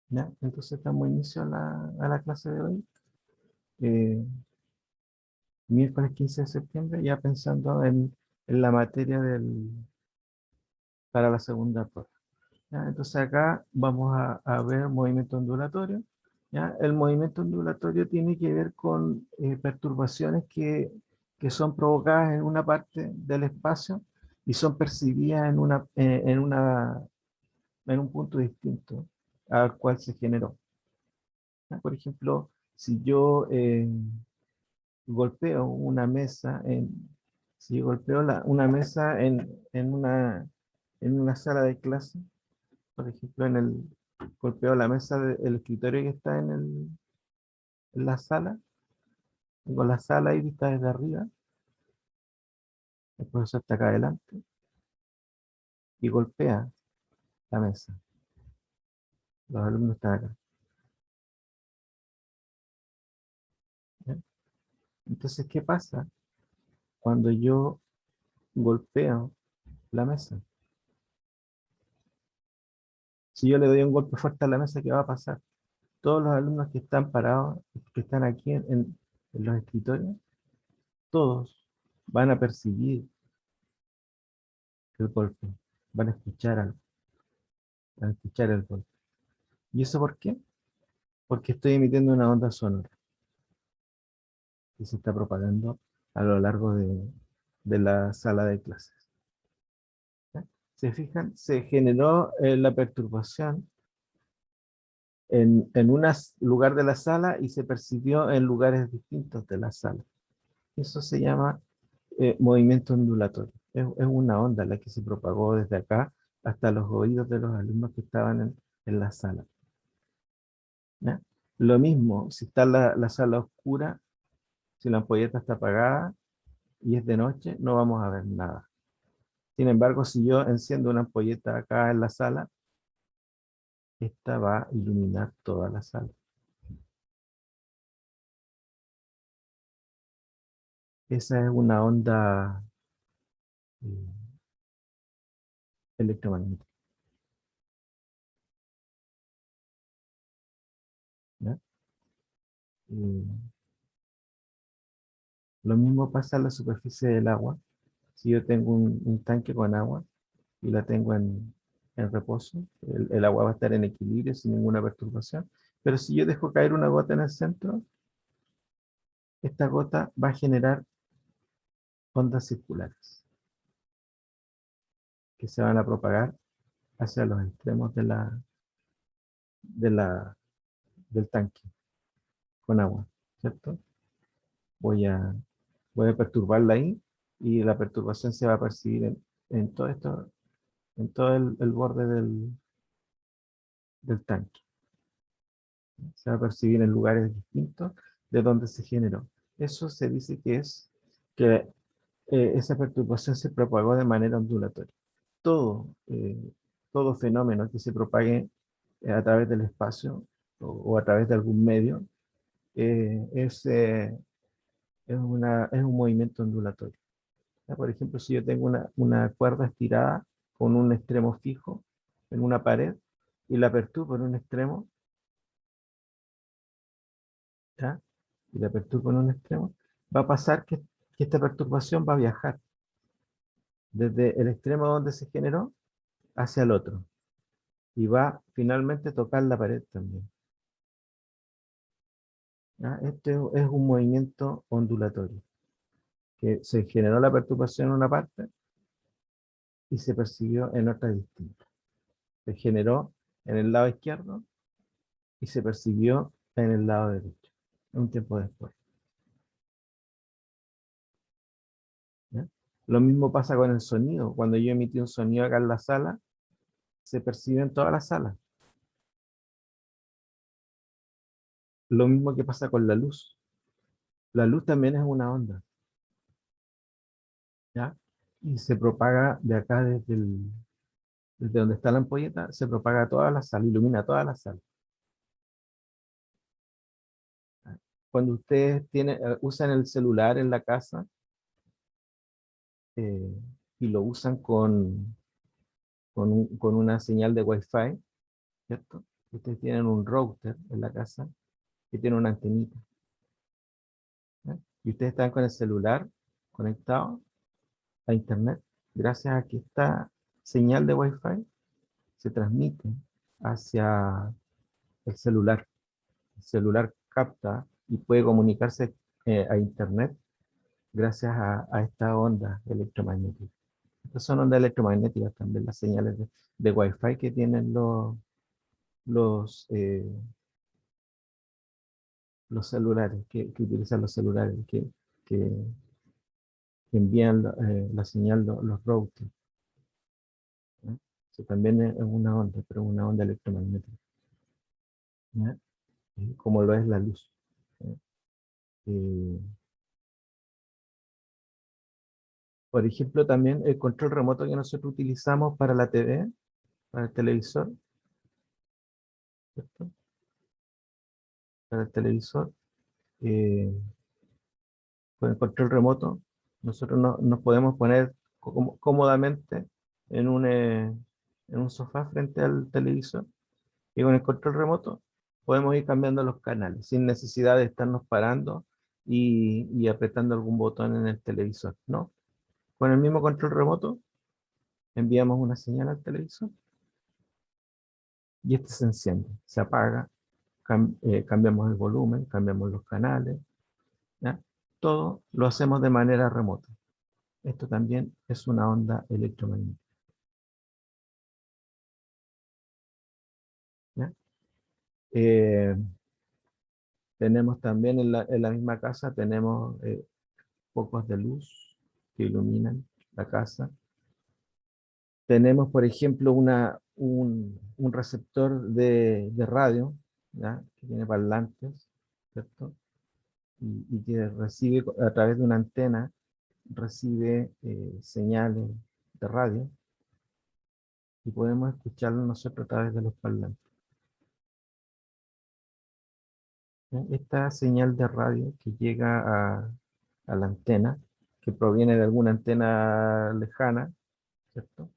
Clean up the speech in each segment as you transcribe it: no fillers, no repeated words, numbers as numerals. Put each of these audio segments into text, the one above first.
¿Ya? Entonces damos inicio a la clase de hoy, eh, miércoles 15 de septiembre, ya pensando en la materia para la segunda prueba. ¿Ya? Entonces acá vamos a ver movimiento ondulatorio. ¿Ya? El movimiento ondulatorio tiene que ver con perturbaciones que son provocadas en una parte del espacio y son percibidas en un punto distinto al cual se generó. ¿Ya? Por ejemplo, si yo golpeo una mesa si golpeo una mesa en una sala de clase, por ejemplo, golpeo la mesa del escritorio que está en la sala, tengo la sala ahí vista desde arriba, el profesor está acá adelante, y golpea la mesa, los alumnos están acá. ¿Ya? Entonces, ¿qué pasa cuando yo golpeo la mesa? Si yo le doy un golpe fuerte a la mesa, ¿qué va a pasar? Todos los alumnos que están parados, que están aquí en los escritorios, todos van a percibir el golpe, van a escuchar algo, van a escuchar el golpe. ¿Y eso por qué? Porque estoy emitiendo una onda sonora que se está propagando a lo largo de la sala de clases. ¿Ya? ¿Se fijan? Se generó la perturbación en un lugar de la sala y se percibió en lugares distintos de la sala. Eso se llama movimiento ondulatorio. Es una onda la que se propagó desde acá hasta los oídos de los alumnos que estaban en la sala. ¿Ya? Lo mismo, si está la sala oscura, si la ampolleta está apagada y es de noche, no vamos a ver nada. Sin embargo, si yo enciendo una ampolleta acá en la sala, esta va a iluminar toda la sala. Esa es una onda eh, electromagnética. ¿Ya? Eh, lo mismo pasa en la superficie del agua. Si yo tengo un tanque con agua y la tengo en reposo, el agua va a estar en equilibrio sin ninguna perturbación. Pero si yo dejo caer una gota en el centro, esta gota va a generar ondas circulares que se van a propagar hacia los extremos de la, del tanque con agua, ¿cierto? Voy a, voy a perturbarla ahí y la perturbación se va a percibir en todo esto, en todo el borde del tanque. Se va a percibir en lugares distintos de donde se generó. Eso se dice que esa perturbación se propagó de manera ondulatoria. Todo, todo fenómeno que se propague a través del espacio o a través de algún medio eh, es, eh, es un movimiento ondulatorio. ¿Ya? Por ejemplo, si yo tengo una cuerda estirada con un extremo fijo en una pared y la perturbo en un extremo, ¿ya? Y la perturbo en un extremo, va a pasar que esta perturbación va a viajar desde el extremo donde se generó hacia el otro y va finalmente a tocar la pared también. ¿Ya? Este es un movimiento ondulatorio, que se generó la perturbación en una parte y se percibió en otra distinta. Se generó en el lado izquierdo y se percibió en el lado derecho, un tiempo después. ¿Ya? Lo mismo pasa con el sonido. Cuando yo emití un sonido acá en la sala, se percibe en toda la sala. Lo mismo que pasa con la luz. La luz también es una onda, ¿ya? Y se propaga de acá desde donde está la ampolleta, se propaga a toda la sala, ilumina toda la sala. Cuando ustedes usan el celular en la casa eh, y lo usan con una señal de Wi-Fi, ¿cierto? Ustedes tienen un router en la casa que tiene una antenita. ¿Ya? Y ustedes están con el celular conectado a internet. Gracias a que esta señal de Wi-Fi se transmite hacia el celular. El celular capta y puede comunicarse a internet gracias a esta onda electromagnética. Estas son ondas electromagnéticas también, las señales de Wi-Fi que tienen los, eh, los celulares, que utilizan los celulares, que envían la señal los routers. ¿No? Eso también es una onda, pero una onda electromagnética, ¿ya? Como lo es la luz. ¿Ya? Eh, por ejemplo, también el control remoto que nosotros utilizamos para la TV, para el televisor, ¿cierto? Para el televisor, eh, con el control remoto, nosotros nos podemos poner cómodamente en un sofá frente al televisor y con el control remoto podemos ir cambiando los canales sin necesidad de estarnos parando y apretando algún botón en el televisor, ¿no? Con el mismo control remoto enviamos una señal al televisor y este se enciende, se apaga, cambiamos el volumen, cambiamos los canales, ¿ya? Todo lo hacemos de manera remota. Esto también es una onda electromagnética, ¿ya? Eh, tenemos también en la misma casa, tenemos focos de luz que iluminan la casa. Tenemos, por ejemplo, un receptor de radio, ¿ya? Que tiene parlantes, ¿cierto? Y que recibe a través de una antena, recibe señales de radio y podemos escucharlo nosotros a través de los parlantes. ¿Ya? Esta señal de radio que llega a la antena, que proviene de alguna antena lejana, ¿cierto?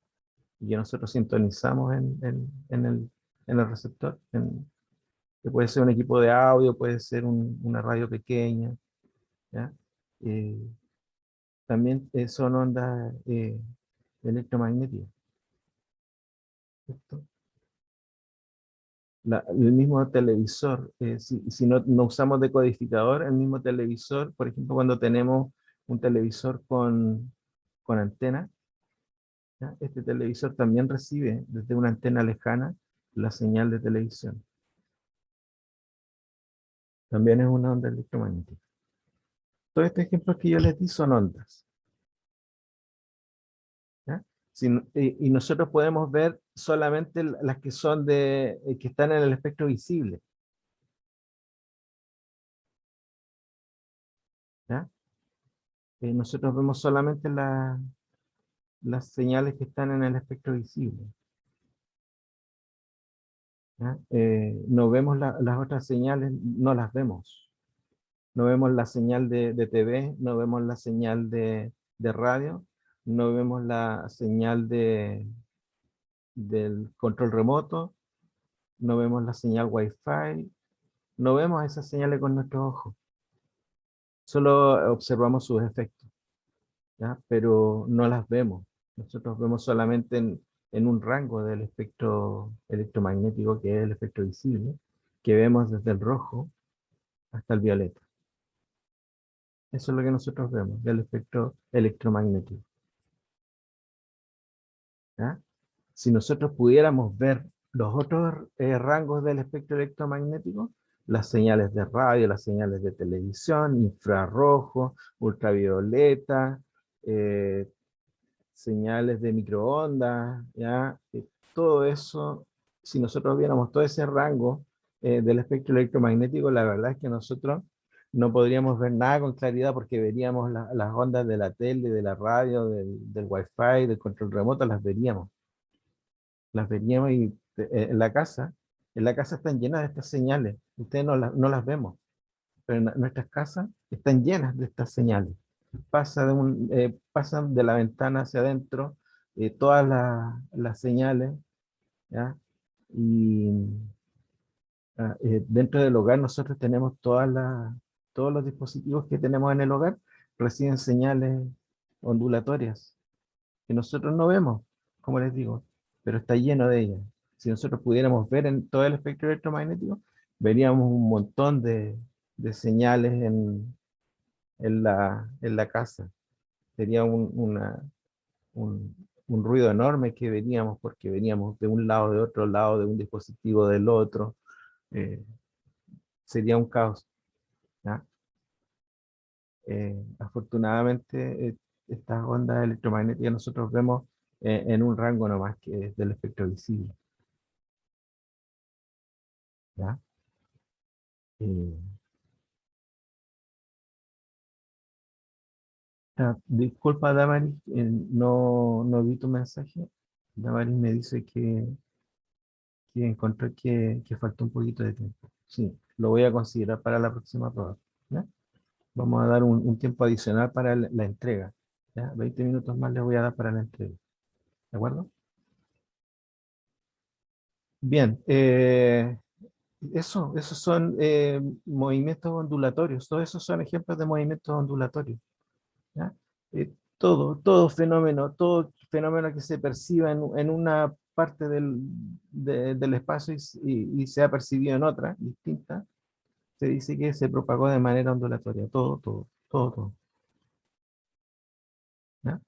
Y que nosotros sintonizamos en el receptor, que puede ser un equipo de audio, puede ser una radio pequeña, ¿ya? Eh, también son ondas electromagnéticas, ¿cierto? El mismo televisor, si no usamos decodificador, el mismo televisor, por ejemplo, cuando tenemos un televisor con antena, ¿ya? Este televisor también recibe desde una antena lejana la señal de televisión. También es una onda electromagnética. Todos estos ejemplos que yo les di son ondas, ¿ya? Y nosotros podemos ver solamente las que son que están en el espectro visible, ¿ya? Nosotros vemos solamente las señales que están en el espectro visible, ¿ya? No vemos las otras señales, no las vemos. No vemos la señal de TV, no vemos la señal de radio, no vemos la señal del control remoto, no vemos la señal Wi-Fi, no vemos esas señales con nuestros ojos. Solo observamos sus efectos, ¿ya? Pero no las vemos. Nosotros vemos solamente en un rango del espectro electromagnético, que es el espectro visible, que vemos desde el rojo hasta el violeta. Eso es lo que nosotros vemos del espectro electromagnético, ¿ya? Si nosotros pudiéramos ver los otros rangos del espectro electromagnético, las señales de radio, las señales de televisión, infrarrojo, ultravioleta, eh, señales de microondas, ¿ya? Todo eso, si nosotros viéramos todo ese rango del espectro electromagnético, la verdad es que nosotros no podríamos ver nada con claridad porque veríamos las ondas de la tele, de la radio, del wifi, del control remoto, las veríamos y en la casa están llenas de estas señales, ustedes no las vemos, pero nuestras casas están llenas de estas señales. Pasan de la ventana hacia adentro todas las señales, ¿ya? Y, Dentro del hogar nosotros tenemos todos los dispositivos que tenemos en el hogar reciben señales ondulatorias que nosotros no vemos, como les digo, pero está lleno de ellas. Si nosotros pudiéramos ver en todo el espectro electromagnético, veríamos un montón de señales en la casa. Sería un, un ruido enorme que veníamos porque veníamos de un lado, de otro lado, de un dispositivo del otro. eh, Sería un caos, ¿ya? Afortunadamente, estas ondas electromagnéticas nosotros vemos en un rango nomás que es del espectro visible, ¿ya? Eh, Disculpa, Damaris, no vi tu mensaje. Damaris me dice que encontró que faltó un poquito de tiempo. Sí, lo voy a considerar para la próxima prueba, ¿ya? Vamos a dar un tiempo adicional para la entrega, ¿ya? 20 minutos más les voy a dar para la entrega, ¿de acuerdo? Bien, esos son movimientos ondulatorios, todos esos son ejemplos de movimientos ondulatorios, ¿ya? Todo fenómeno que se perciba en una parte del espacio y sea percibido en otra, distinta, se dice que se propagó de manera ondulatoria, todo, ¿ya?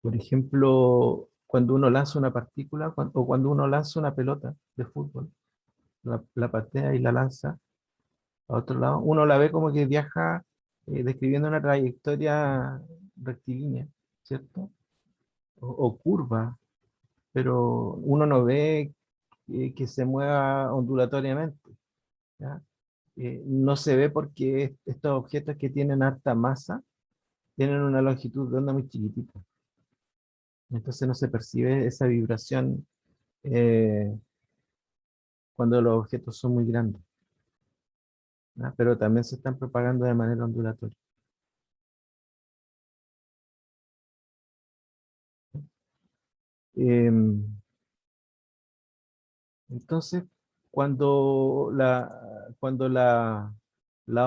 Por ejemplo, cuando uno lanza una partícula o cuando uno lanza una pelota de fútbol, la patea y la lanza a otro lado, uno la ve como que viaja describiendo una trayectoria rectilínea, ¿cierto? O curva, pero uno no ve que se mueva ondulatoriamente, ¿ya? No se ve porque estos objetos que tienen harta masa tienen una longitud de onda muy chiquitita. Entonces no se percibe esa vibración eh, cuando los objetos son muy grandes, ¿ya? Pero también se están propagando de manera ondulatoria. Em, Entonces, cuando la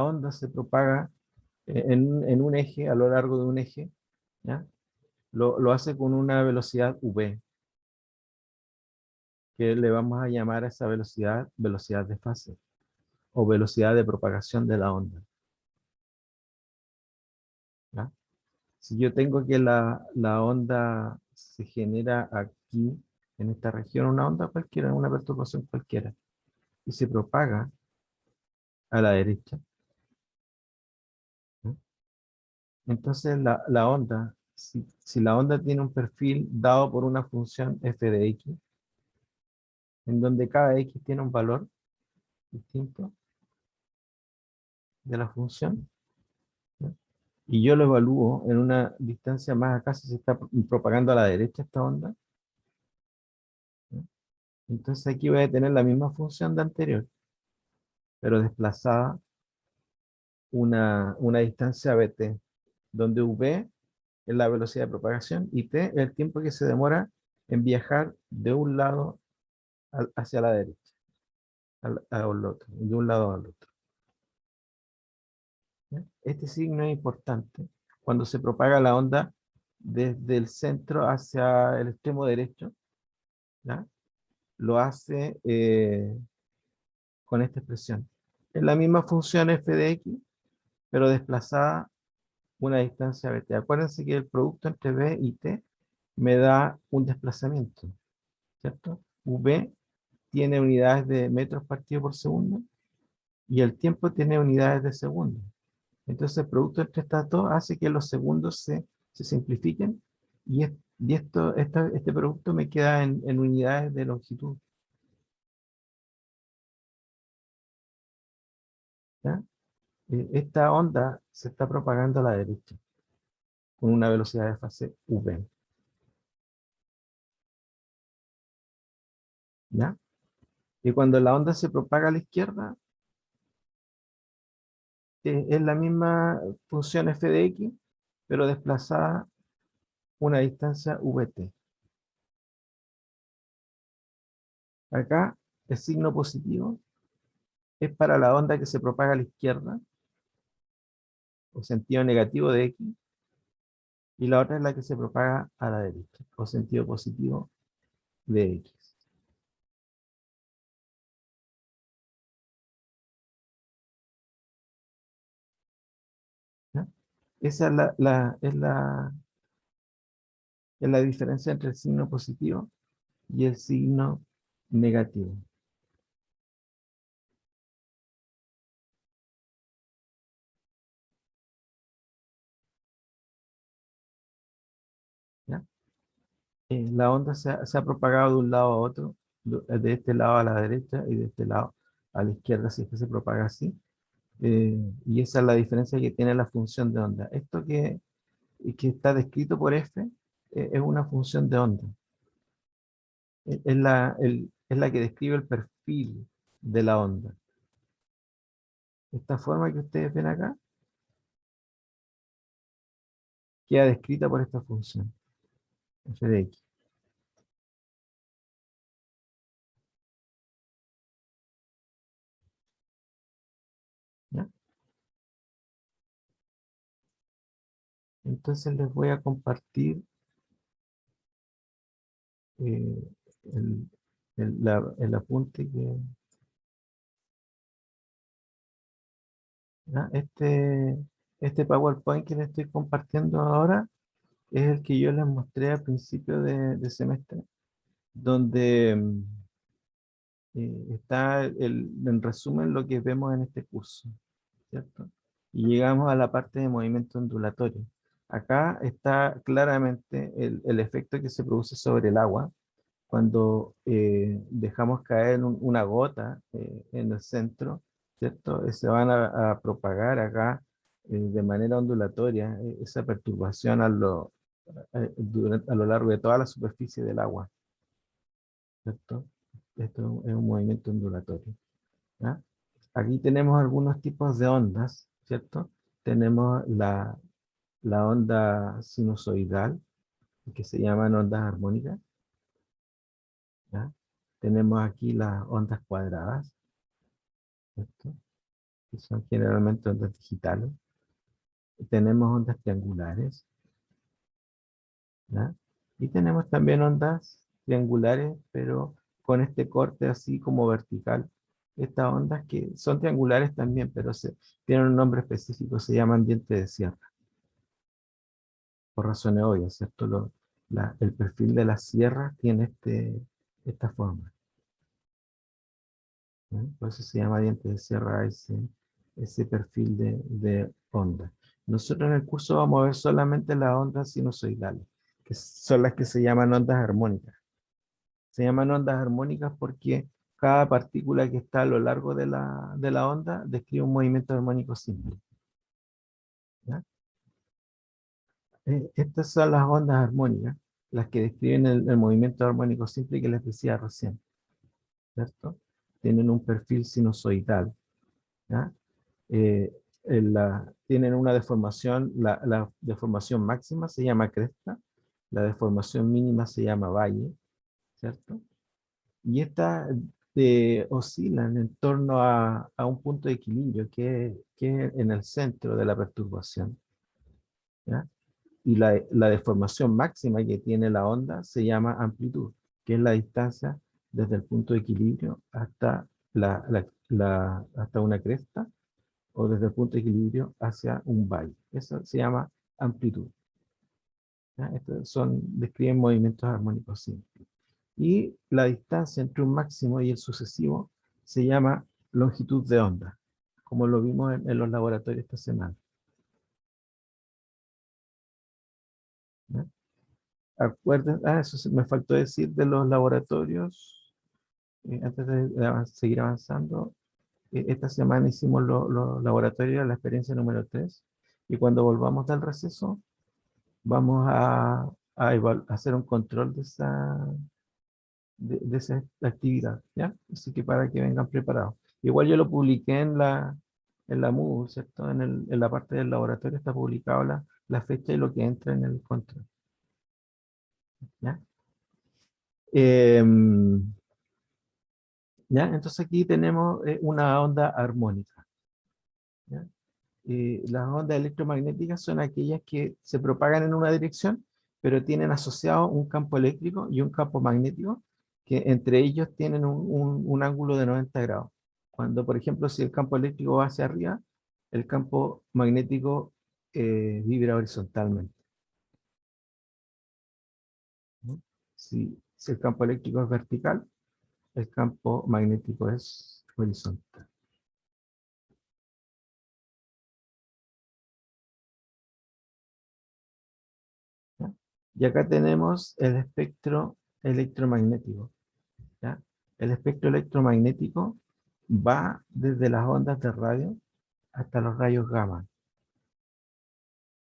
onda se propaga en un eje, a lo largo de un eje, ¿ya? Lo hace con una velocidad v, que le vamos a llamar a esa velocidad velocidad de fase o velocidad de propagación de la onda, ¿ya? Si yo tengo que la onda se genera aquí, en esta región, una onda cualquiera, una perturbación cualquiera, y se propaga a la derecha, ¿no? Entonces la onda, si la onda tiene un perfil dado por una función f de x, en donde cada x tiene un valor distinto de la función, ¿no? Y yo lo evalúo en una distancia más acá, si se está propagando a la derecha esta onda, ¿no? Entonces aquí voy a tener la misma función de anterior, pero desplazada una distancia bt, donde v es la velocidad de propagación y t es el tiempo que se demora en viajar de un lado hacia la derecha, al otro, de un lado al otro, ¿ya? Este signo es importante cuando se propaga la onda desde el centro hacia el extremo derecho, ¿ya? Lo hace con esta expresión. Es la misma función f de x, pero desplazada una distancia bt. Acuérdense que el producto entre b y t me da un desplazamiento, ¿cierto? V tiene unidades de metros partido por segundo y el tiempo tiene unidades de segundo. Entonces el producto entre estas dos hace que los segundos se simplifiquen y este producto me queda en unidades de longitud, ¿ya? Esta onda se está propagando a la derecha con una velocidad de fase v, ¿ya? Y cuando la onda se propaga a la izquierda, es la misma función f de x, pero desplazada una distancia vt, Acá el signo positivo es para la onda que se propaga a la izquierda, o sentido negativo de X, y la otra es la que se propaga a la derecha, o sentido positivo de X. ¿Ya? Esa es la diferencia entre el signo positivo y el signo negativo. ¿Ya? La onda se ha propagado de un lado a otro, de este lado a la derecha y de este lado a la izquierda, si es que se propaga así. Y esa es la diferencia que tiene la función de onda. Esto que está descrito por F es una función de onda. Es la que describe el perfil de la onda. Esta forma que ustedes ven acá queda descrita por esta función, f de x. ¿Ya? Entonces les voy a compartir eh, el, el apunte que... ¿ya? Este PowerPoint que les estoy compartiendo ahora es el que yo les mostré al principio de semestre, donde está en resumen lo que vemos en este curso, ¿cierto? Y llegamos a la parte de movimiento ondulatorio. Acá está claramente el efecto que se produce sobre el agua cuando dejamos caer una gota en el centro, ¿cierto? Se van a propagar acá de manera ondulatoria esa perturbación a lo largo de toda la superficie del agua, ¿cierto? Esto es un movimiento ondulatorio. ¿Ya? Aquí tenemos algunos tipos de ondas, ¿cierto? Tenemos la onda sinusoidal, que se llaman ondas armónicas, ¿ya? Tenemos aquí las ondas cuadradas, ¿cierto? Que son generalmente ondas digitales. Y tenemos ondas triangulares, ¿ya? Y tenemos también ondas triangulares, pero con este corte así como vertical. Estas ondas que son triangulares también, pero tienen un nombre específico, se llaman dientes de sierra, por razones obvias, ¿cierto? El perfil de la sierra tiene esta forma, ¿no? Por eso se llama diente de sierra ese perfil de onda. Nosotros en el curso vamos a ver solamente las ondas sinusoidales, que son las que se llaman ondas armónicas. Se llaman ondas armónicas porque cada partícula que está a lo largo de la onda describe un movimiento armónico simple, ¿ya? Estas son las ondas armónicas, las que describen el movimiento armónico simple que les decía recién, ¿cierto? Tienen un perfil sinusoidal, ¿ya? Tienen una deformación, la deformación máxima se llama cresta, la deformación mínima se llama valle, ¿cierto? Y estas oscilan en torno a un punto de equilibrio que es en el centro de la perturbación, ¿ya? Y la deformación máxima que tiene la onda se llama amplitud, que es la distancia desde el punto de equilibrio hasta, hasta una cresta, o desde el punto de equilibrio hacia un valle. Eso se llama amplitud, ¿ya? Describen movimientos armónicos simples. Y la distancia entre un máximo y el sucesivo se llama longitud de onda, como lo vimos en los laboratorios esta semana, ¿ya? Eso me faltó decir de los laboratorios, antes de seguir avanzando. Esta semana hicimos los laboratorios de la experiencia número 3, y cuando volvamos del receso vamos a hacer un control de esa actividad, ¿ya? Así que para que vengan preparados. Igual yo lo publiqué en la Moodle, ¿cierto? En la parte del laboratorio está publicado la fecha y lo que entra en el control, ¿ya? Em, ¿Ya? Entonces aquí tenemos una onda armónica. ¿Ya? Las ondas electromagnéticas son aquellas que se propagan en una dirección, pero tienen asociado un campo eléctrico y un campo magnético, que entre ellos tienen un ángulo de 90 grados. Cuando, por ejemplo, si el campo eléctrico va hacia arriba, el campo magnético vibra horizontalmente, ¿no? Si el campo eléctrico es vertical, el campo magnético es horizontal. ¿Ya? Y acá tenemos el espectro electromagnético. ¿Ya? El espectro electromagnético va desde las ondas de radio hasta los rayos gamma.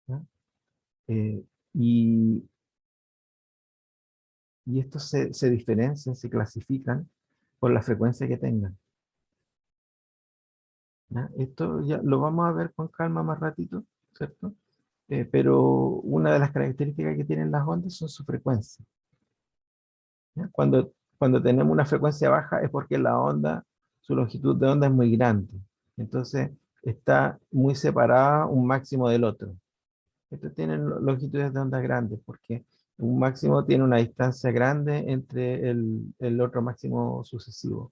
¿Ya? Eh, y, y estos se diferencian, se clasifican por la frecuencia que tengan. ¿Ya? Esto ya lo vamos a ver con calma más ratito, ¿cierto? Pero una de las características que tienen las ondas son su frecuencia. ¿Ya? Cuando tenemos una frecuencia baja es porque la onda, su longitud de onda es muy grande. Entonces está muy separada un máximo del otro. Estos tienen longitudes de onda grandes porque un máximo tiene una distancia grande entre el otro máximo sucesivo,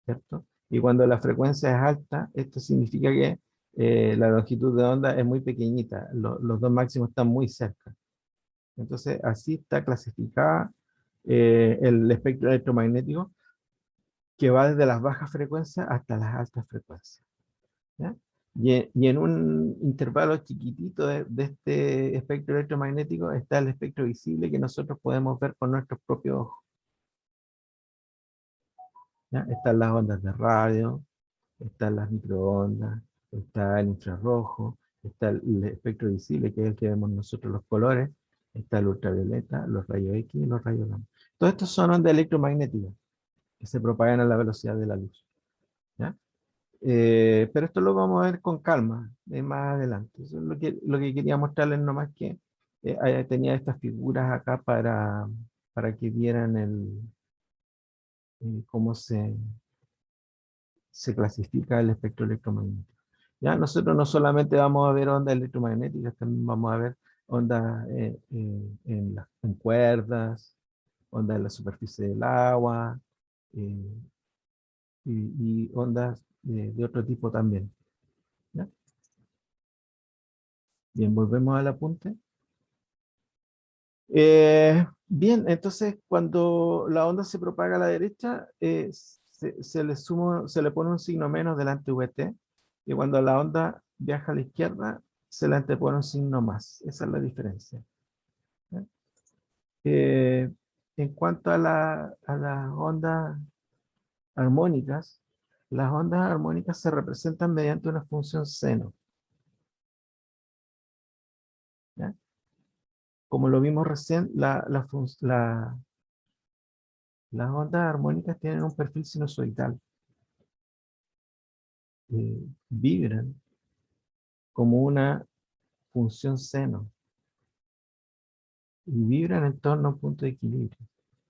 ¿cierto? Y cuando la frecuencia es alta, esto significa que la longitud de onda es muy pequeñita, los dos máximos están muy cerca. Entonces, así está clasificada el espectro electromagnético, que va desde las bajas frecuencias hasta las altas frecuencias. ¿Ya? Y en un intervalo chiquitito de este espectro electromagnético está el espectro visible que nosotros podemos ver con nuestros propios ojos. ¿Ya? Están las ondas de radio, están las microondas, está el infrarrojo, está el espectro visible, que es el que vemos nosotros los colores, está el ultravioleta, los rayos X y los rayos gamma. Todos estos son ondas electromagnéticas que se propagan a la velocidad de la luz. ¿Ya? Pero esto lo vamos a ver con calma más adelante. Eso es lo que quería mostrarles nomás, que tenía estas figuras acá para que vieran cómo se clasifica el espectro electromagnético. ¿Ya? Nosotros no solamente vamos a ver ondas electromagnéticas, también vamos a ver ondas en cuerdas, ondas en la superficie del agua, eh, y ondas de otro tipo también. ¿Ya? Bien, volvemos al apunte. Bien, entonces cuando la onda se propaga a la derecha, se le pone un signo menos delante VT, y cuando la onda viaja a la izquierda, se le antepone un signo más. Esa es la diferencia. ¿Ya? Eh, en cuanto a las ondas armónicas, las ondas armónicas se representan mediante una función seno. ¿Ya? Como lo vimos recién, las ondas armónicas tienen un perfil sinusoidal. Vibran como una función seno y vibran en torno a un punto de equilibrio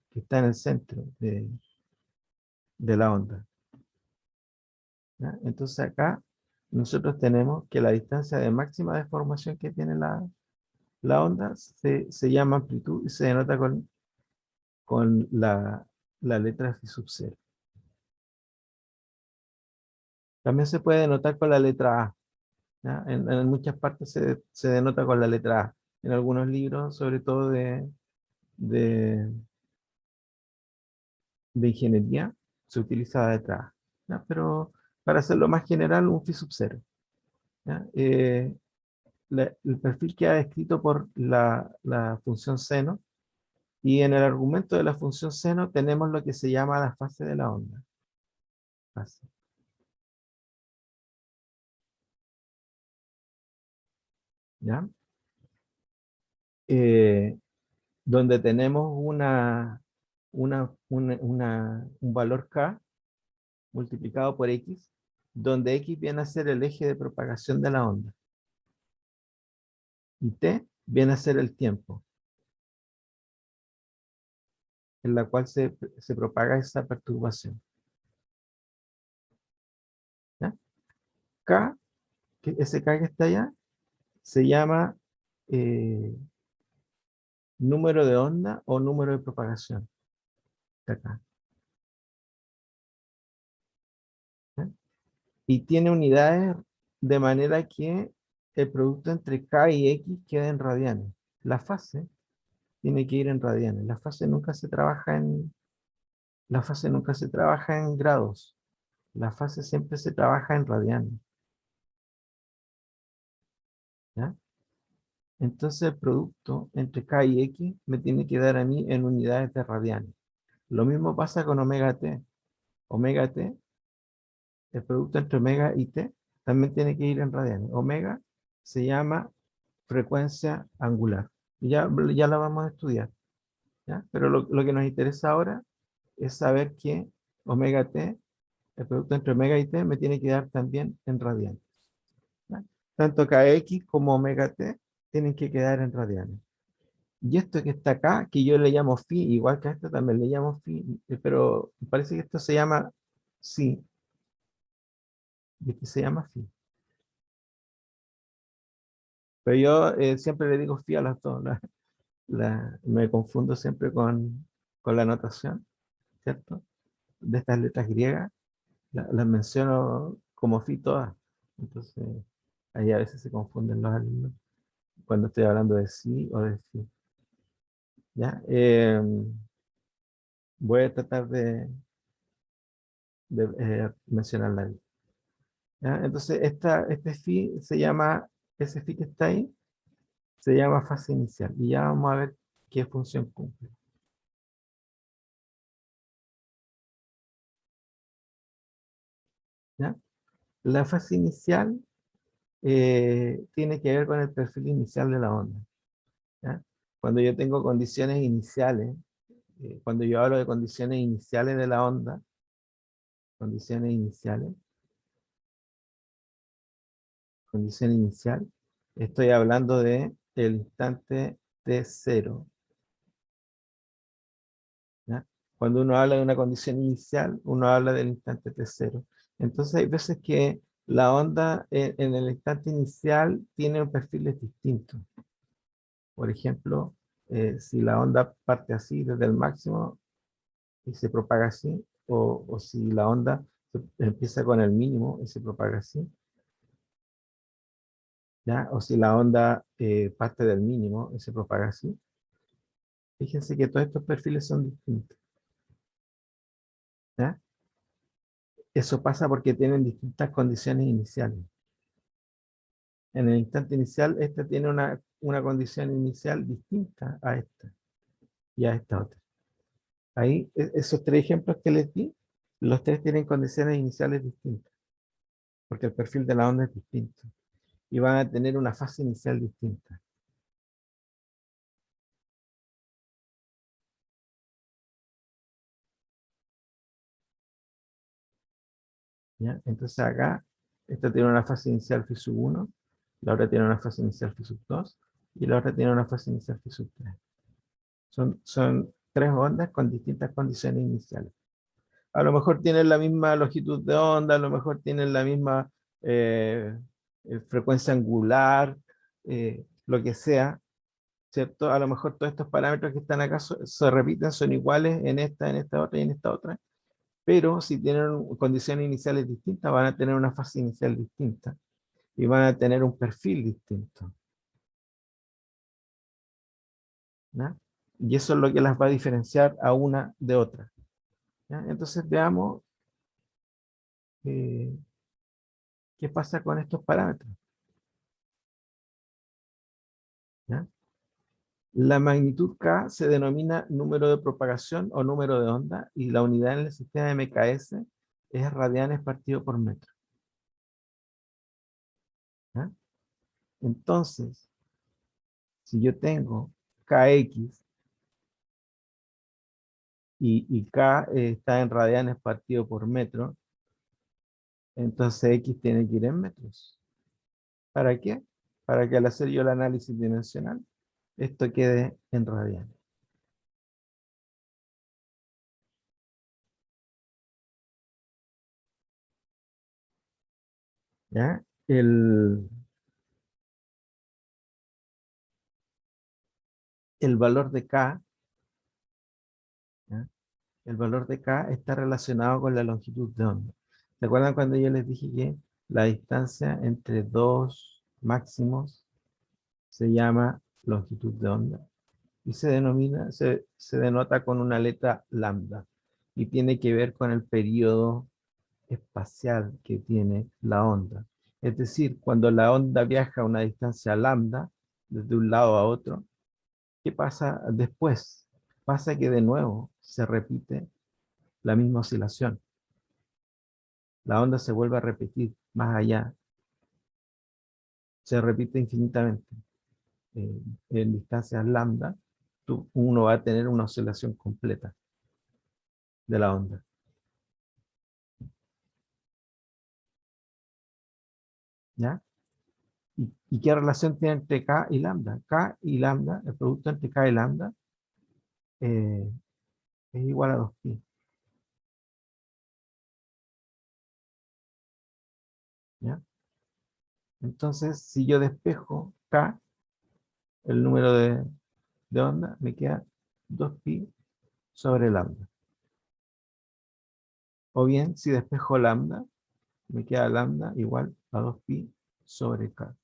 que está en el centro de la onda. ¿Ya? Entonces acá nosotros tenemos que la distancia de máxima deformación que tiene la onda se llama amplitud y se denota con la letra phi sub 0. También se puede denotar con la letra A. ¿Ya? En muchas partes se denota con la letra A. En algunos libros, sobre todo de, de ingeniería, se utiliza la letra A. ¿Ya? Pero para hacerlo más general, un phi sub 0. ¿Ya? El perfil queda descrito por la función seno, y en el argumento de la función seno tenemos lo que se llama la fase de la onda. Fase. ¿Ya? Eh, donde tenemos un valor k multiplicado por x, donde x viene a ser el eje de propagación de la onda y t viene a ser el tiempo. en la cual se propaga esa perturbación. ¿Ya? K, ese K que está allá, se llama número de onda o número de propagación. De acá. ¿Ya? Y tiene unidades de manera que el producto entre K y X queda en radianes. La fase tiene que ir en radianes. La fase nunca se trabaja en grados. La fase siempre se trabaja en radianes. ¿Ya? Entonces el producto entre K y X me tiene que dar a mí en unidades de radianes. Lo mismo pasa con omega t. Omega t, el producto entre omega y t, también tiene que ir en radianes. Omega se llama frecuencia angular. Y ya la vamos a estudiar. ¿Ya? Pero lo que nos interesa ahora es saber que omega t, el producto entre omega y t, me tiene que dar también en radianes. ¿Ya? Tanto kx como omega t tienen que quedar en radianes. Y esto que está acá, que yo le llamo phi, igual que a esto también le llamo phi, pero parece que esto se llama psi, y este se llama phi. Pero yo siempre le digo phi a las dos, me confundo siempre con la notación, ¿cierto? De estas letras griegas, las menciono como phi todas. Entonces, ahí a veces se confunden los alumnos cuando estoy hablando de sí o de phi. ¿Ya? Voy a tratar de mencionarla ahí. ¿Ya? Entonces, este phi se llama, ese phi que está ahí, se llama fase inicial. Y ya vamos a ver qué función cumple. ¿Ya? La fase inicial tiene que ver con el perfil inicial de la onda. ¿Ya? Cuando yo tengo condiciones iniciales, cuando yo hablo de condiciones iniciales de la onda, condiciones iniciales, condición inicial, estoy hablando de el instante T0. ¿Ya? Cuando uno habla de una condición inicial, uno habla del instante T0. Entonces hay veces que la onda en el instante inicial tiene perfiles distintos. Por ejemplo, si la onda parte así desde el máximo y se propaga así, o si la onda empieza con el mínimo y se propaga así, ¿ya? O si la onda parte del mínimo y se propaga así. Fíjense que todos estos perfiles son distintos. ¿Ya? Eso pasa porque tienen distintas condiciones iniciales. En el instante inicial, esta tiene una condición inicial distinta a esta y a esta otra. Ahí, esos tres ejemplos que les di, los tres tienen condiciones iniciales distintas, porque el perfil de la onda es distinto y van a tener una fase inicial distinta. ¿Ya? Entonces acá, esta tiene una fase inicial phi sub 1, la otra tiene una fase inicial phi sub 2 y la otra tiene una fase inicial phi sub 3. Son tres ondas con distintas condiciones iniciales. A lo mejor tienen la misma longitud de onda, a lo mejor tienen la misma eh, frecuencia angular, lo que sea, ¿cierto? A lo mejor todos estos parámetros que están acá se repiten, son iguales en esta otra y en esta otra, pero si tienen condiciones iniciales distintas, van a tener una fase inicial distinta y van a tener un perfil distinto. ¿Ya? Y eso es lo que las va a diferenciar a una de otra. ¿Ya? Entonces veamos eh, qué pasa con estos parámetros. ¿Ya? La magnitud K se denomina número de propagación o número de onda y la unidad en el sistema MKS es radianes partido por metro. ¿Ya? Entonces, si yo tengo Kx y K está en radianes partido por metro, entonces X tiene que ir en metros. ¿Para qué? Para que al hacer yo el análisis dimensional, esto quede en radianes. ¿Ya? El valor de K, ¿ya? El valor de K está relacionado con la longitud de onda. ¿Se acuerdan cuando yo les dije que la distancia entre dos máximos se llama longitud de onda? Y se denota con una letra lambda. Y tiene que ver con el periodo espacial que tiene la onda. Es decir, cuando la onda viaja a una distancia lambda, desde un lado a otro, ¿qué pasa después? Pasa que de nuevo se repite la misma oscilación. La onda se vuelve a repetir más allá, se repite infinitamente. Eh, en distancias lambda, uno va a tener una oscilación completa de la onda. ¿Ya? ¿Y qué relación tiene entre K y lambda? K y lambda, el producto entre K y lambda, eh, es igual a 2pi. ¿Ya? Entonces, si yo despejo K, el número de onda, me queda 2pi sobre lambda. O bien, si despejo lambda, me queda lambda igual a 2pi sobre K.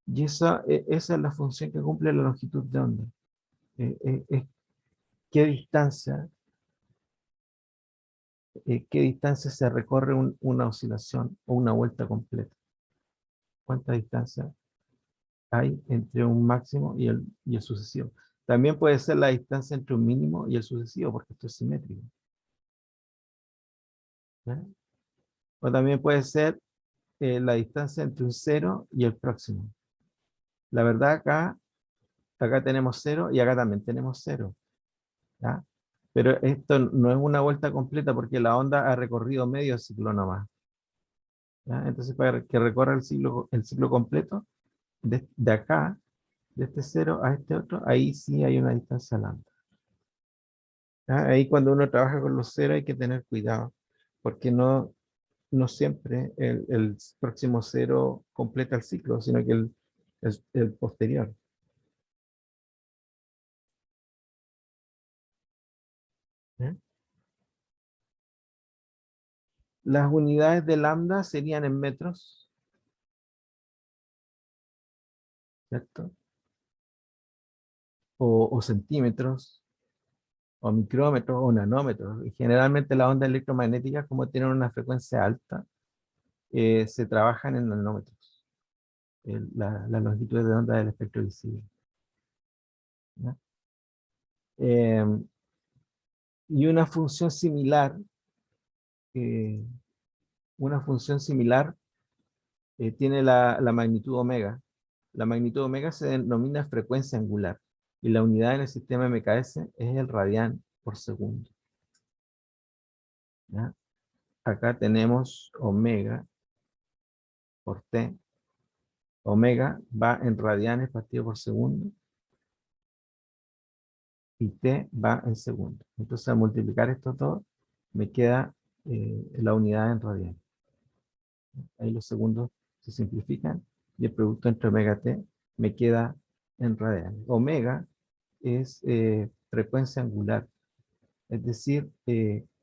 Y esa es la función que cumple la longitud de onda. Es qué distancia, qué distancia se recorre una oscilación o una vuelta completa. ¿Cuánta distancia hay entre un máximo y el sucesivo? También puede ser la distancia entre un mínimo y el sucesivo, porque esto es simétrico. ¿Ya? O también puede ser la distancia entre un cero y el próximo. La verdad acá tenemos cero y acá también tenemos cero. ¿Ya? Pero esto no es una vuelta completa porque la onda ha recorrido medio ciclo nomás. ¿Ya? Entonces, para que recorra el ciclo completo, de acá, de este cero a este otro, ahí sí hay una distancia lambda. ¿Ya? Ahí cuando uno trabaja con los ceros hay que tener cuidado, porque no siempre el próximo cero completa el ciclo, sino que el posterior. ¿Ya? Las unidades de lambda serían en metros, ¿cierto? O centímetros, o micrómetros, o nanómetros. Y generalmente las ondas electromagnéticas, como tienen una frecuencia alta, se trabajan en nanómetros, la longitud de onda del espectro visible. ¿Ya? Eh, y eh, una función similar tiene la magnitud omega. La magnitud omega se denomina frecuencia angular y la unidad en el sistema MKS es el radián por segundo. ¿Ya? Acá tenemos omega por t. Omega va en radianes partido por segundo y t va en segundo. Entonces, al multiplicar estos dos, me queda la unidad en radianes. Ahí los segundos se simplifican y el producto entre omega t me queda en radianes. Omega es frecuencia angular, es decir,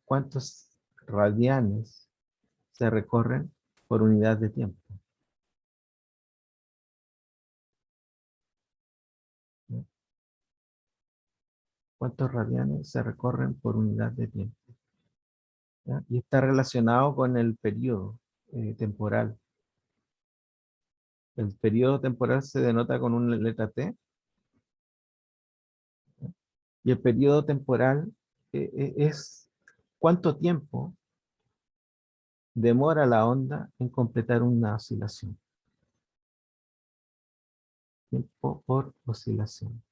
cuántos radianes se recorren por unidad de tiempo. ¿No? ¿Cuántos radianes se recorren por unidad de tiempo? ¿Ya? Y está relacionado con el periodo temporal. El periodo temporal se denota con una letra T, ¿ya? Y el periodo temporal es cuánto tiempo demora la onda en completar una oscilación. Tiempo por oscilación.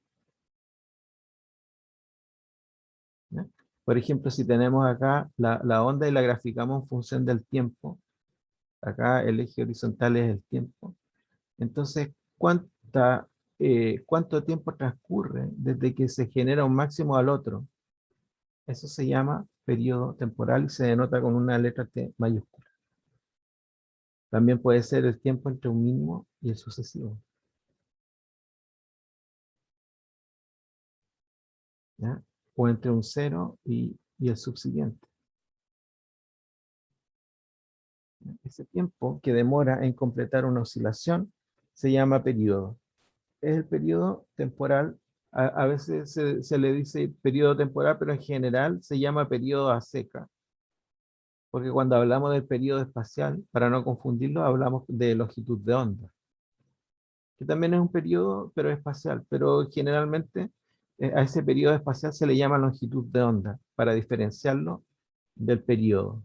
¿Ya? Por ejemplo, si tenemos acá la onda y la graficamos en función del tiempo, acá el eje horizontal es el tiempo, entonces, ¿cuánto tiempo transcurre desde que se genera un máximo al otro? Eso se llama periodo temporal y se denota con una letra T mayúscula. También puede ser el tiempo entre un mínimo y el sucesivo. ¿Ya? O entre un 0 y el subsiguiente. Ese tiempo que demora en completar una oscilación se llama periodo. Es el periodo temporal. A veces se le dice periodo temporal, pero en general se llama periodo a seca. Porque cuando hablamos del periodo espacial, para no confundirlo, hablamos de longitud de onda, que también es un periodo, pero espacial. Pero generalmente a ese periodo espacial se le llama longitud de onda, para diferenciarlo del periodo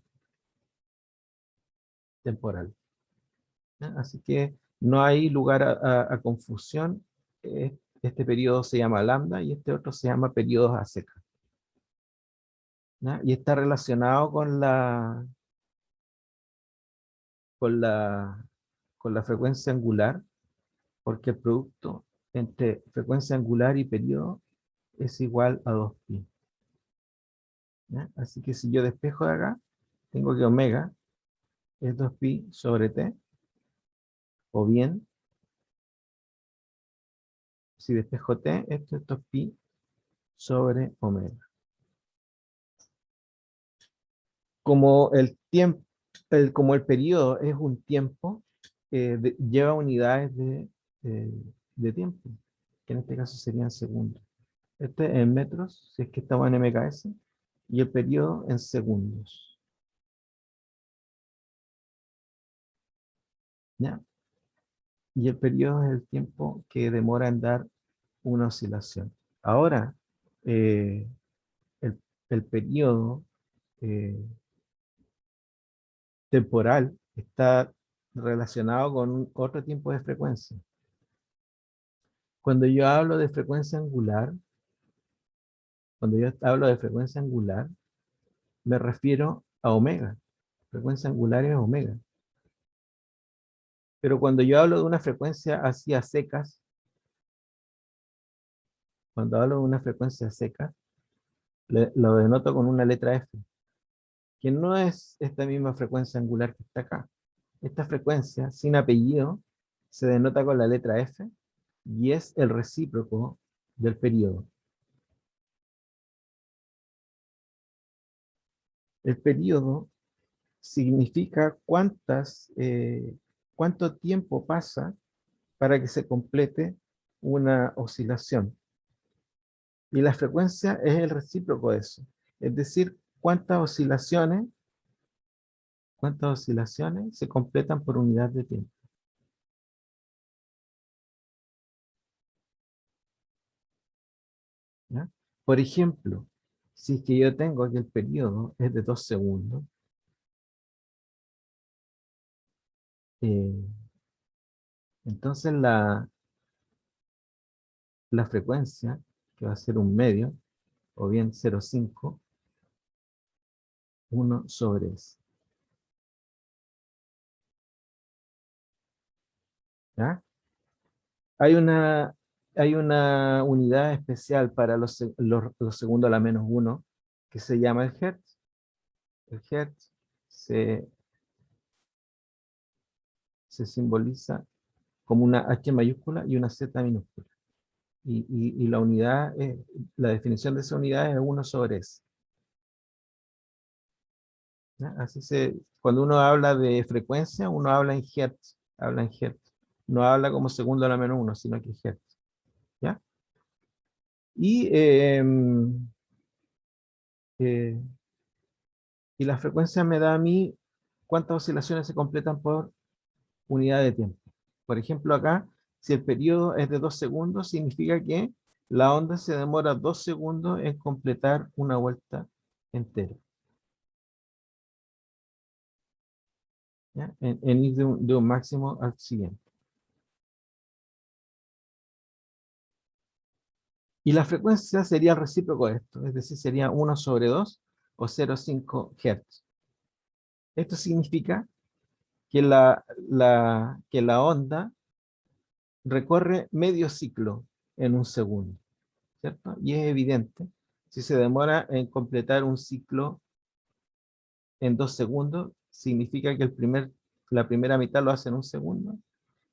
temporal. ¿Ya? Así que no hay lugar a confusión. Este periodo se llama lambda y este otro se llama periodos a seca. ¿Ya? Y está relacionado con la, con la frecuencia angular, porque el producto entre frecuencia angular y periodo es igual a 2pi. ¿Ya? Así que si yo despejo de acá, tengo que omega es 2pi sobre t, o bien, si despejo t, esto es 2pi sobre omega. Como el tiempo, como el periodo es un tiempo, lleva unidades eh, de tiempo, que en este caso serían segundos. Este en metros, si es que estamos en MKS, y el periodo en segundos. ¿Ya? Y el periodo es el tiempo que demora en dar una oscilación. Ahora, eh, el, el periodo eh, temporal está relacionado con otro tiempo de frecuencia. Cuando yo hablo de frecuencia angular, cuando yo hablo de frecuencia angular, me refiero a omega. Frecuencia angular es omega. Pero cuando yo hablo de una frecuencia así a secas, cuando hablo de una frecuencia seca, lo denoto con una letra F, que no es esta misma frecuencia angular que está acá. Esta frecuencia, sin apellido, se denota con la letra F y es el recíproco del periodo. El periodo significa cuánto tiempo pasa para que se complete una oscilación. Y la frecuencia es el recíproco de eso. Es decir, cuántas oscilaciones se completan por unidad de tiempo. ¿Ya? Por ejemplo, si es que yo tengo que el periodo es de 2 segundos, eh, entonces la frecuencia, que va a ser un medio, o bien 0,5, 1 sobre S. ¿Ya? Hay una, hay una unidad especial para los segundos a la menos 1 que se llama el Hertz. El Hertz se simboliza como una H mayúscula y una Z minúscula. Y la unidad, la definición de esa unidad es 1 sobre S. ¿Ya? Cuando uno habla de frecuencia, uno habla en Hertz. No habla como segundo a la menos 1, sino que Hertz. ¿Ya? Y, eh, y la frecuencia me da a mí cuántas oscilaciones se completan por unidad de tiempo. Por ejemplo, acá, si el periodo es de 2 segundos, significa que la onda se demora 2 segundos en completar una vuelta entera. ¿Ya? En ir de un máximo al siguiente. Y la frecuencia sería el recíproco de esto, es decir, sería 1 sobre 2 o 0,5 Hz. Esto significa que que la onda recorre medio ciclo en un segundo, ¿cierto? Y es evidente, si se demora en completar un ciclo en 2 segundos, significa que la primera mitad lo hace en 1 segundo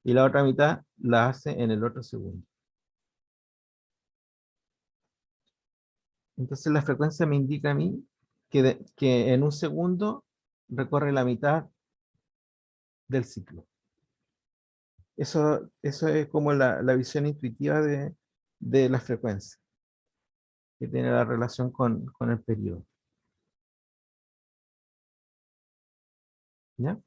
y la otra mitad la hace en el otro segundo. Entonces la frecuencia me indica a mí que en 1 segundo recorre la mitad del ciclo. Eso es como la visión intuitiva de la frecuencia, que tiene la relación con el periodo. ¿Ya?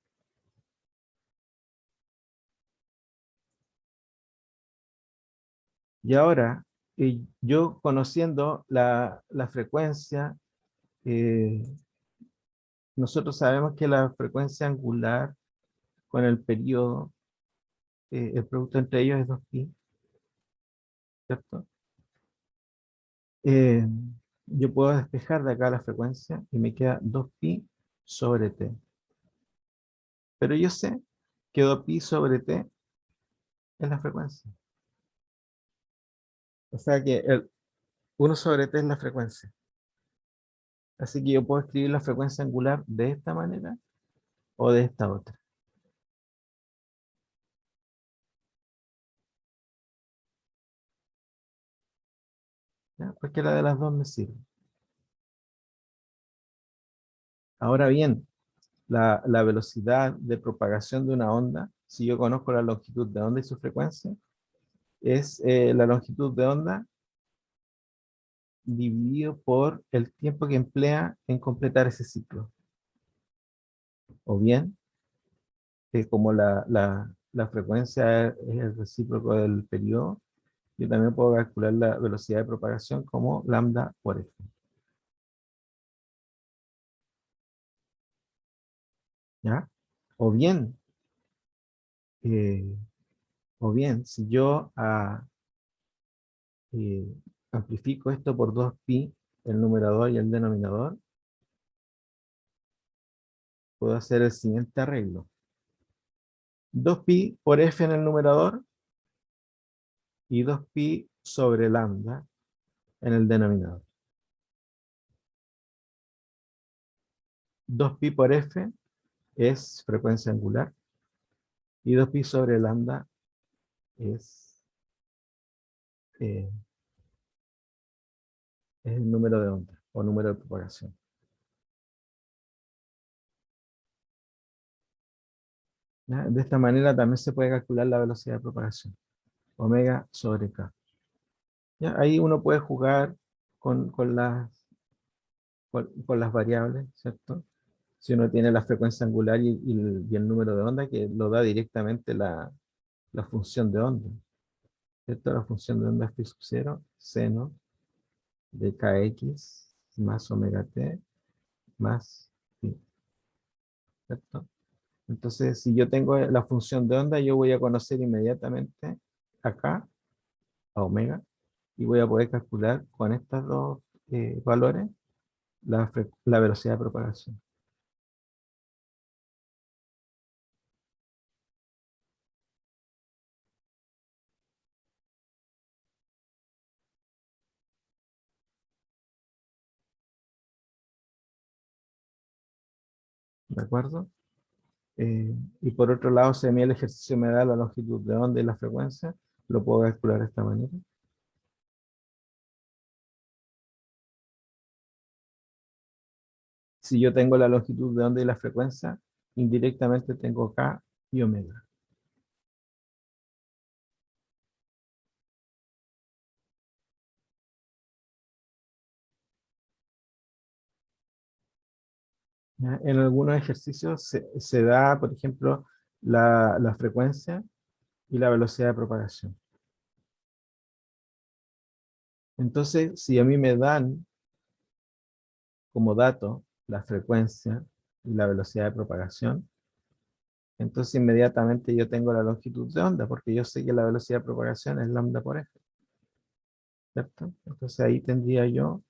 Y ahora, yo conociendo la frecuencia, eh, nosotros sabemos que la frecuencia angular con el periodo, el producto entre ellos es 2pi, ¿cierto? Eh, yo puedo despejar de acá la frecuencia y me queda 2pi sobre t. Pero yo sé que 2pi sobre t es la frecuencia. O sea que el 1 sobre t es la frecuencia. Así que yo puedo escribir la frecuencia angular de esta manera o de esta otra. ¿Ya? Cualquiera de las dos me sirve. Ahora bien, la velocidad de propagación de una onda, si yo conozco la longitud de onda y su frecuencia, es la longitud de onda dividido por el tiempo que emplea en completar ese ciclo. O bien, como la frecuencia es el recíproco del periodo, yo también puedo calcular la velocidad de propagación como lambda por f. ¿Ya? O bien, eh, si yo eh, amplifico esto por 2pi, el numerador y el denominador, puedo hacer el siguiente arreglo. 2pi por f en el numerador y 2pi sobre lambda en el denominador. 2pi por f es frecuencia angular y 2pi sobre lambda eh, es el número de onda o número de propagación. ¿Ya? De esta manera también se puede calcular la velocidad de propagación, omega sobre k. ¿Ya? Ahí uno puede jugar con las variables, ¿cierto? Si uno tiene la frecuencia angular y el número de onda, que lo da directamente la función de onda, ¿cierto? La función de onda es phi sub 0, seno de kx más omega t más phi, ¿cierto? Entonces, si yo tengo la función de onda, yo voy a conocer inmediatamente acá, a omega, y voy a poder calcular con estos dos valores la velocidad de propagación. ¿De acuerdo? Y por otro lado, si a mí el ejercicio me da la longitud de onda y la frecuencia, lo puedo calcular de esta manera. Si yo tengo la longitud de onda y la frecuencia, indirectamente tengo K y omega. ¿Ya? En algunos ejercicios se da, por ejemplo, la frecuencia y la velocidad de propagación. Entonces, si a mí me dan como dato la frecuencia y la velocidad de propagación, entonces inmediatamente yo tengo la longitud de onda, porque yo sé que la velocidad de propagación es lambda por f, ¿cierto? Entonces ahí tendría yo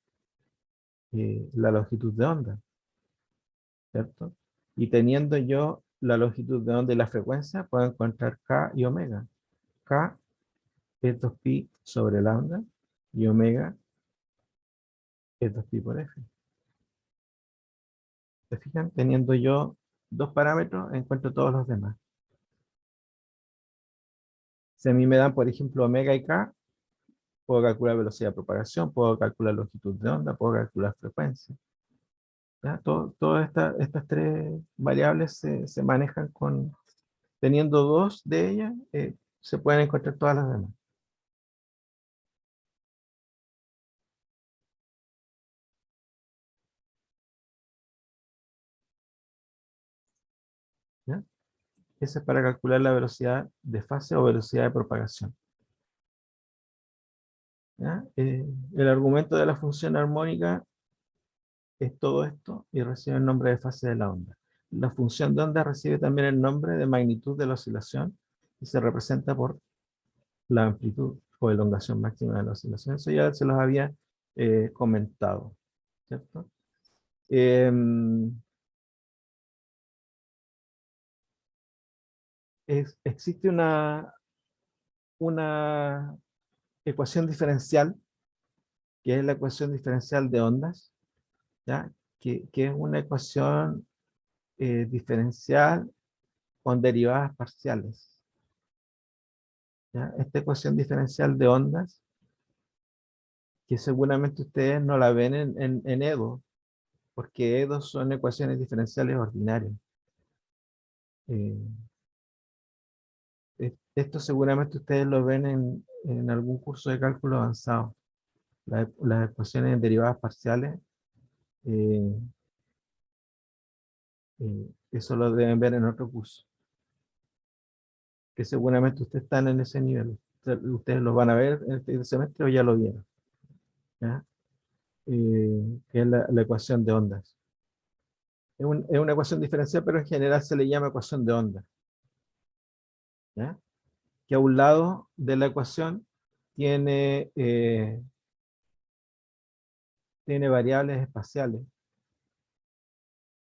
la longitud de onda, ¿cierto? Y teniendo yo la longitud de onda y la frecuencia, puedo encontrar K y omega. K es 2pi sobre lambda y omega es 2pi por f. ¿Se fijan? Teniendo yo dos parámetros, encuentro todos los demás. Si a mí me dan, por ejemplo, omega y k, puedo calcular velocidad de propagación, puedo calcular longitud de onda, puedo calcular frecuencia. ¿Ya? Todas estas tres variables se manejan teniendo dos de ellas, se pueden encontrar todas las demás. ¿Ya? Ese es para calcular la velocidad de fase o velocidad de propagación. ¿Ya? El argumento de la función armónica es todo esto y recibe el nombre de fase de la onda. La función de onda recibe también el nombre de magnitud de la oscilación y se representa por la amplitud o elongación máxima de la oscilación. Eso ya se los había comentado, ¿cierto? Existe una ecuación diferencial, que es la ecuación diferencial de ondas, ¿ya? Que es una ecuación diferencial con derivadas parciales. ¿Ya? Esta ecuación diferencial de ondas, que seguramente ustedes no la ven en EDO, porque EDO son ecuaciones diferenciales ordinarias. Eh, Esto seguramente ustedes lo ven en algún curso de cálculo avanzado. Las ecuaciones en derivadas parciales, eh, eso lo deben ver en otro curso, que seguramente ustedes están en ese nivel. Ustedes lo van a ver en este semestre o ya lo vieron, ¿ya? Que es la ecuación de ondas. Es una ecuación diferencial, pero en general se le llama ecuación de ondas, ¿ya? Que a un lado de la ecuación tiene variables espaciales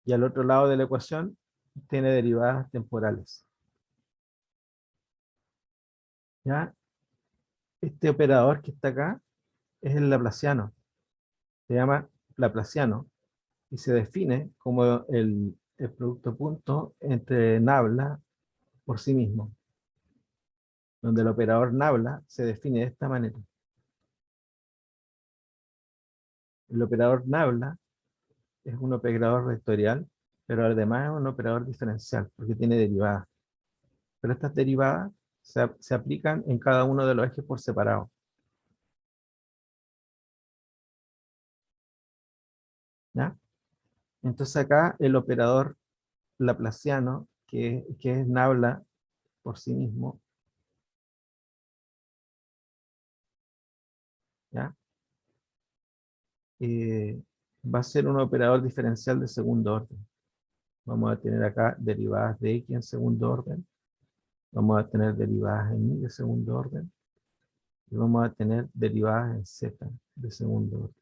y al otro lado de la ecuación tiene derivadas temporales, ¿ya? Este operador que está acá es el laplaciano, se llama laplaciano y se define como el producto punto entre nabla por sí mismo, donde el operador nabla se define de esta manera. El operador nabla es un operador vectorial, pero además es un operador diferencial, porque tiene derivadas. Pero estas derivadas se aplican en cada uno de los ejes por separado. ¿Ya? Entonces acá el operador laplaciano, que es nabla por sí mismo, ¿ya? Eh, va a ser un operador diferencial de segundo orden. Vamos a tener acá derivadas de x en segundo orden, vamos a tener derivadas en y de segundo orden, y vamos a tener derivadas en z de segundo orden.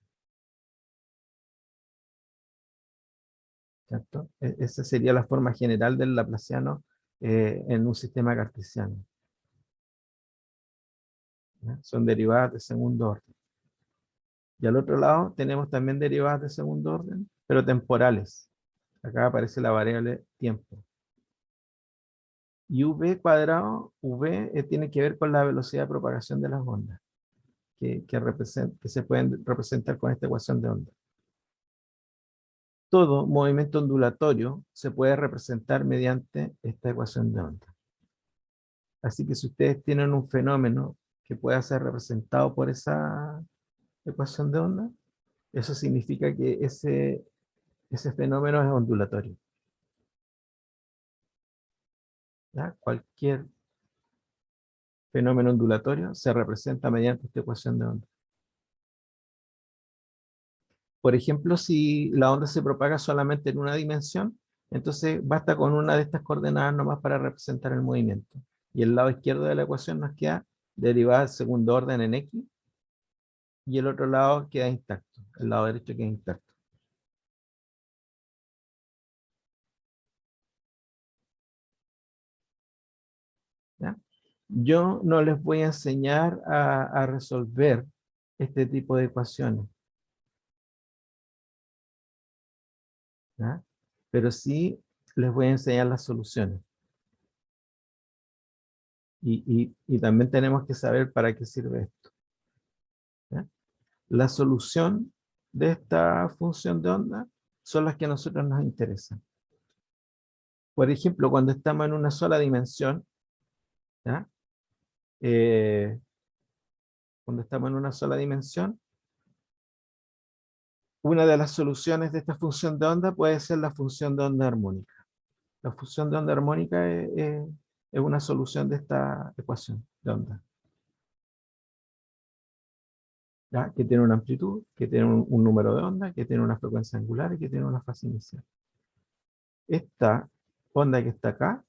¿Cierto? Esa sería la forma general del laplaciano en un sistema cartesiano. ¿Ya? Son derivadas de segundo orden. Y al otro lado tenemos también derivadas de segundo orden, pero temporales. Acá aparece la variable tiempo. Y v cuadrado, v tiene que ver con la velocidad de propagación de las ondas, que se pueden representar con esta ecuación de onda. Todo movimiento ondulatorio se puede representar mediante esta ecuación de onda. Así que si ustedes tienen un fenómeno que pueda ser representado por esa ecuación de onda, eso significa que ese fenómeno es ondulatorio. ¿Ya? Cualquier fenómeno ondulatorio se representa mediante esta ecuación de onda. Por ejemplo, si la onda se propaga solamente en una dimensión, entonces basta con una de estas coordenadas nomás para representar el movimiento. Y el lado izquierdo de la ecuación nos queda derivada del segundo orden en x, y el otro lado queda intacto, el lado derecho queda intacto. ¿Ya? Yo no les voy a enseñar a resolver este tipo de ecuaciones, ¿ya? pero sí les voy a enseñar las soluciones. Y también tenemos que saber para qué sirve esto. ¿Ya? La solución de esta función de onda son las que a nosotros nos interesan. Por ejemplo, cuando estamos en una sola dimensión, ¿ya? Eh, cuando estamos en una sola dimensión, una de las soluciones de esta función de onda puede ser la función de onda armónica. La función de onda armónica es una solución de esta ecuación de onda, ¿ya? Que tiene una amplitud, que tiene un número de onda, que tiene una frecuencia angular y que tiene una fase inicial. Esta onda que está acá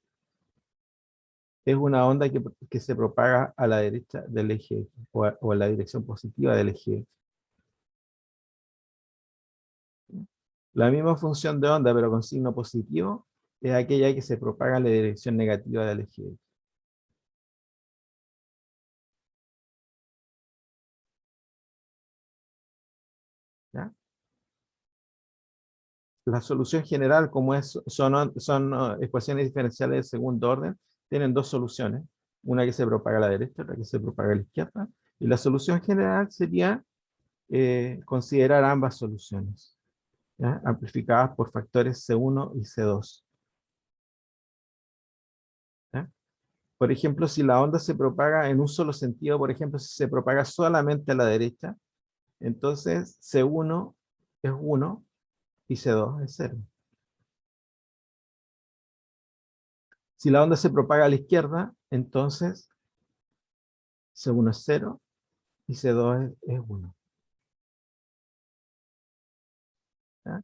es una onda que se propaga a la derecha del eje X, o a la dirección positiva del eje X. La misma función de onda, pero con signo positivo, es aquella que se propaga en la dirección negativa del eje X. ¿Ya? La solución general, como son ecuaciones diferenciales de segundo orden, tienen dos soluciones. Una que se propaga a la derecha, otra que se propaga a la izquierda. Y la solución general sería considerar ambas soluciones, ¿ya? Amplificadas por factores C1 y C2. ¿Ya? Por ejemplo, si la onda se propaga en un solo sentido, por ejemplo, si se propaga solamente a la derecha, entonces C1 es 1 y C2 es 0. Si la onda se propaga a la izquierda, entonces C1 es 0 y C2 es 1. ¿Ya?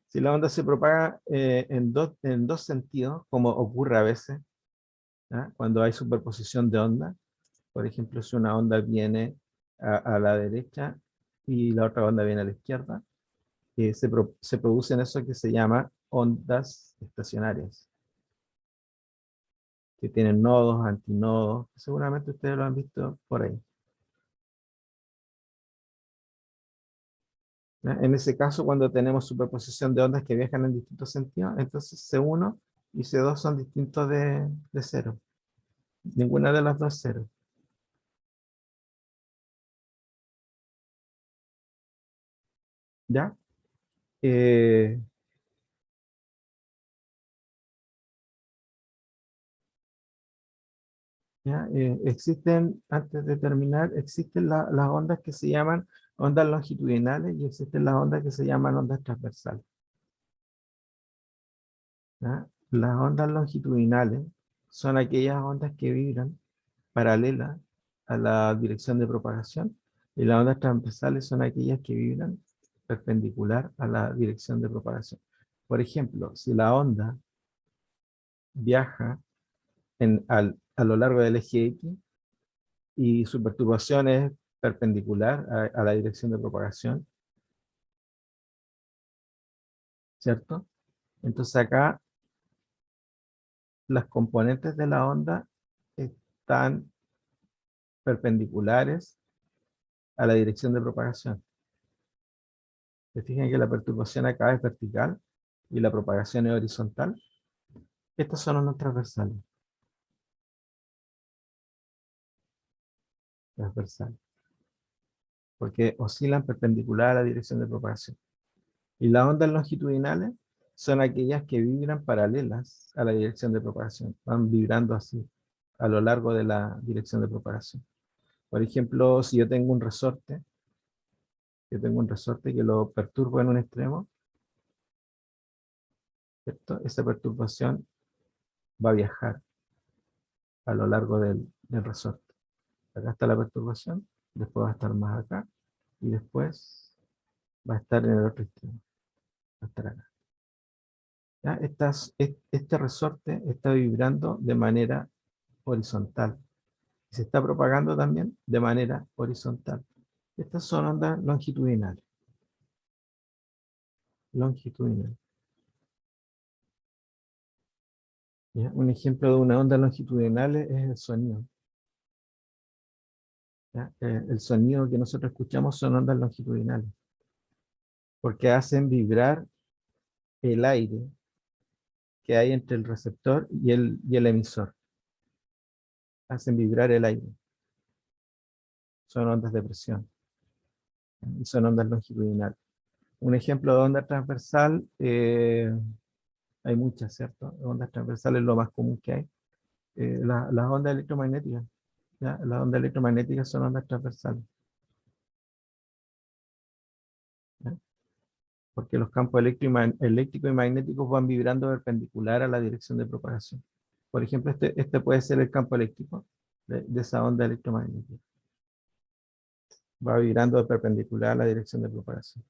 Si la onda se propaga en dos sentidos, como ocurre a veces, ¿ya? Cuando hay superposición de ondas, por ejemplo, si una onda viene a la derecha y la otra onda viene a la izquierda, se producen eso que se llama ondas estacionarias, que tienen nodos, antinodos, seguramente ustedes lo han visto por ahí. ¿Ya? En ese caso, cuando tenemos superposición de ondas que viajan en distintos sentidos, entonces C1 y C2 son distintos de cero. Ninguna de las dos es cero. ¿Ya? Eh, ¿Ya? Existen, antes de terminar, existen las ondas que se llaman ondas longitudinales y existen las ondas que se llaman ondas transversales. ¿Ya? Las ondas longitudinales son aquellas ondas que vibran paralelas a la dirección de propagación y las ondas transversales son aquellas que vibran perpendicular a la dirección de propagación. Por ejemplo, si la onda viaja a lo largo del eje X, y su perturbación es perpendicular a la dirección de propagación, ¿cierto? Entonces acá las componentes de la onda están perpendiculares a la dirección de propagación. Se fijan que la perturbación acá es vertical y la propagación es horizontal. Estas son ondas transversales. Transversales. Porque oscilan perpendicular a la dirección de propagación. Y las ondas longitudinales son aquellas que vibran paralelas a la dirección de propagación. Van vibrando así a lo largo de la dirección de propagación. Por ejemplo, si yo tengo un resorte que lo perturbo en un extremo, ¿cierto? Esa perturbación va a viajar a lo largo del resorte. Acá está la perturbación, después va a estar más acá, y después va a estar en el otro extremo, va a estar acá. ¿Ya? Este resorte está vibrando de manera horizontal. Y se está propagando también de manera horizontal. Estas son ondas longitudinales. Longitudinal. ¿Ya? Un ejemplo de una onda longitudinal es el sonido. ¿Ya? El sonido que nosotros escuchamos son ondas longitudinales, porque hacen vibrar el aire que hay entre el receptor y el emisor. Hacen vibrar el aire. Son ondas de presión. Y son ondas longitudinales. Un ejemplo de onda transversal, hay muchas, ¿cierto? Ondas transversales es lo más común que hay. Las ondas electromagnéticas. ¿Ya? Las ondas electromagnéticas son ondas transversales. ¿Ya? Porque los campos eléctricos y magnéticos van vibrando perpendicular a la dirección de propagación. Por ejemplo, este puede ser el campo eléctrico de esa onda electromagnética. Va vibrando perpendicular a la dirección de propagación.